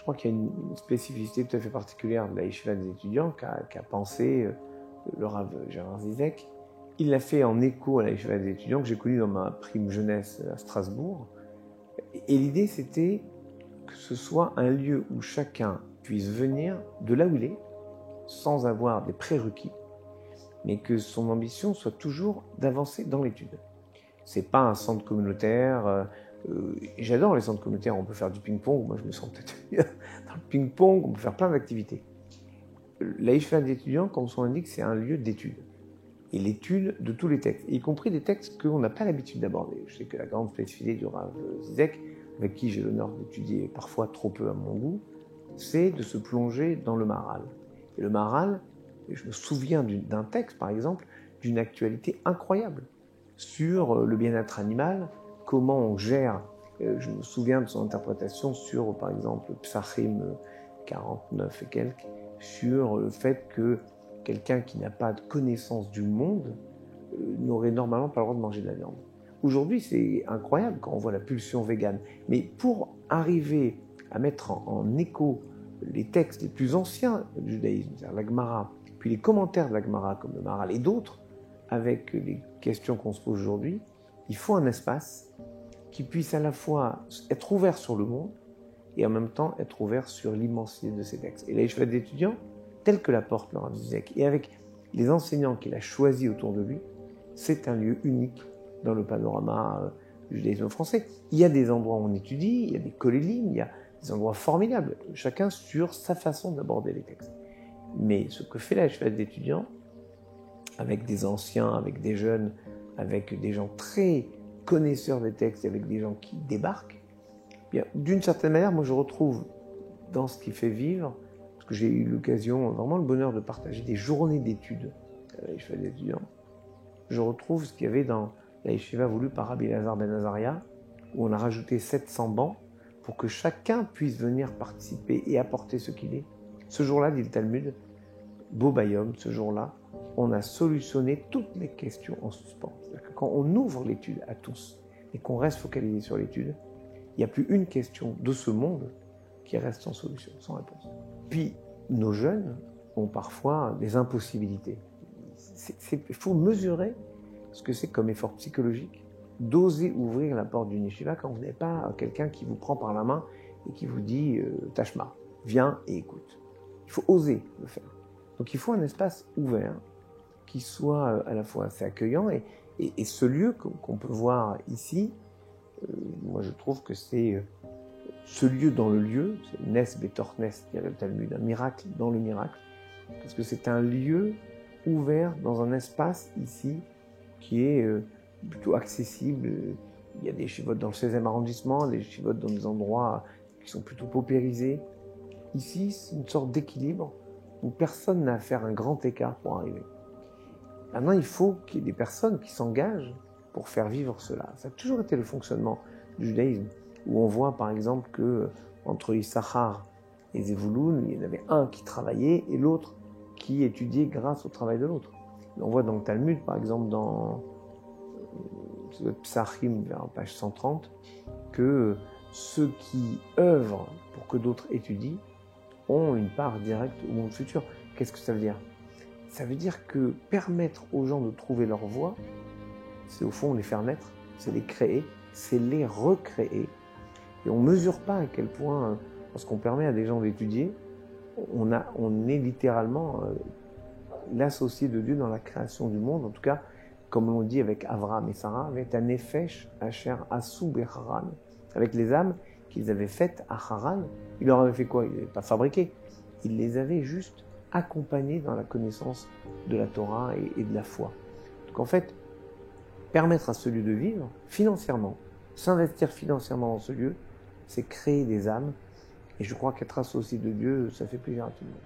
crois qu'il y a une spécificité tout à fait particulière de la yeshiva des étudiants qu'a pensé le Rav Gérard Zizek. Il l'a fait en écho à la yeshiva des étudiants que j'ai connue dans ma prime jeunesse à Strasbourg. Et l'idée, c'était que ce soit un lieu où chacun puisse venir de là où il est, sans avoir des prérequis, mais que son ambition soit toujours d'avancer dans l'étude. C'est pas un centre communautaire. J'adore les centres communautaires, on peut faire du ping-pong, moi je me sens peut-être dans le ping-pong, on peut faire plein d'activités. La yeshiva des étudiants, comme son indique, c'est un lieu d'étude. Et l'étude de tous les textes, y compris des textes qu'on n'a pas l'habitude d'aborder. Je sais que la grande spécificité du Rav Zizek, avec qui j'ai l'honneur d'étudier parfois trop peu à mon goût, c'est de se plonger dans le Maharal. Et le Maharal, je me souviens d'un texte, par exemple, d'une actualité incroyable sur le bien-être animal, comment on gère. Je me souviens de son interprétation sur, par exemple, Psachim 49 et quelques, sur le fait que quelqu'un qui n'a pas de connaissance du monde n'aurait normalement pas le droit de manger de la viande. Aujourd'hui, c'est incroyable quand on voit la pulsion végane. Mais pour arriver à mettre en écho les textes les plus anciens du judaïsme, c'est-à-dire la Gemara, puis les commentaires de la Gemara comme le Maharal et d'autres, avec les questions qu'on se pose aujourd'hui, il faut un espace qui puisse à la fois être ouvert sur le monde et en même temps être ouvert sur l'immensité de ces textes. Et la yeshiva des étudiants, telle que la porte le Rav Zizek, et avec les enseignants qu'il a choisis autour de lui, c'est un lieu unique dans le panorama du judaïsme français. Il y a des endroits où on étudie, il y a des kolélim, il y a des endroits formidables, chacun sur sa façon d'aborder les textes. Mais ce que fait la yeshiva des étudiants, avec des anciens, avec des jeunes, avec des gens très connaisseurs des textes, avec des gens qui débarquent, bien, d'une certaine manière, moi je retrouve dans ce qui fait vivre, parce que j'ai eu l'occasion, vraiment le bonheur de partager des journées d'études à la yeshiva des étudiants, je retrouve ce qu'il y avait dans la yeshiva voulue par Rabbi Elazar ben Azaria, où on a rajouté 700 bancs pour que chacun puisse venir participer et apporter ce qu'il est. Ce jour-là, dit le Talmud, Bo Bayom, ce jour-là, on a solutionné toutes les questions en suspens. C'est-à-dire que quand on ouvre l'étude à tous et qu'on reste focalisé sur l'étude, il n'y a plus une question de ce monde qui reste sans solution, sans réponse. Puis, nos jeunes ont parfois des impossibilités. Il faut mesurer ce que c'est comme effort psychologique d'oser ouvrir la porte d'une yeshiva quand vous n'avez pas quelqu'un qui vous prend par la main et qui vous dit « Tashma, viens et écoute ». Il faut oser le faire. Donc il faut un espace ouvert qui soit à la fois assez accueillant et ce lieu qu'on peut voir ici, moi je trouve que c'est ce lieu dans le lieu, c'est Nes Betor Nes, dirait le Talmud, un miracle dans le miracle, parce que c'est un lieu ouvert dans un espace ici qui est plutôt accessible. Il y a des yeshivot dans le 16e arrondissement, des yeshivot dans des endroits qui sont plutôt paupérisés. Ici, c'est une sorte d'équilibre où personne n'a à faire un grand écart pour arriver. Maintenant, il faut qu'il y ait des personnes qui s'engagent pour faire vivre cela. Ça a toujours été le fonctionnement du judaïsme, où on voit par exemple que entre Issachar et Zevouloun, il y en avait un qui travaillait et l'autre qui étudiait grâce au travail de l'autre. On voit dans le Talmud, par exemple dans Psachim, vers page 130, que ceux qui œuvrent pour que d'autres étudient ont une part directe au monde futur. Qu'est-ce que ça veut dire ? Ça veut dire que permettre aux gens de trouver leur voie, c'est au fond les faire naître, c'est les créer, c'est les recréer. Et on ne mesure pas à quel point, lorsqu'on permet à des gens d'étudier, on est littéralement l'associé de Dieu dans la création du monde. En tout cas, comme on dit avec Avraham et Sarah, avec un nefesh asher asou becharan, avec les âmes qu'ils avaient faites à Haran. Il leur avait fait quoi? Ils n'avaient pas fabriqué. Il les avait juste accompagnés dans la connaissance de la Torah et de la foi. Donc en fait, permettre à ce lieu de vivre financièrement, s'investir financièrement dans ce lieu, c'est créer des âmes. Et je crois qu'être associé de Dieu, ça fait plaisir à tout le monde.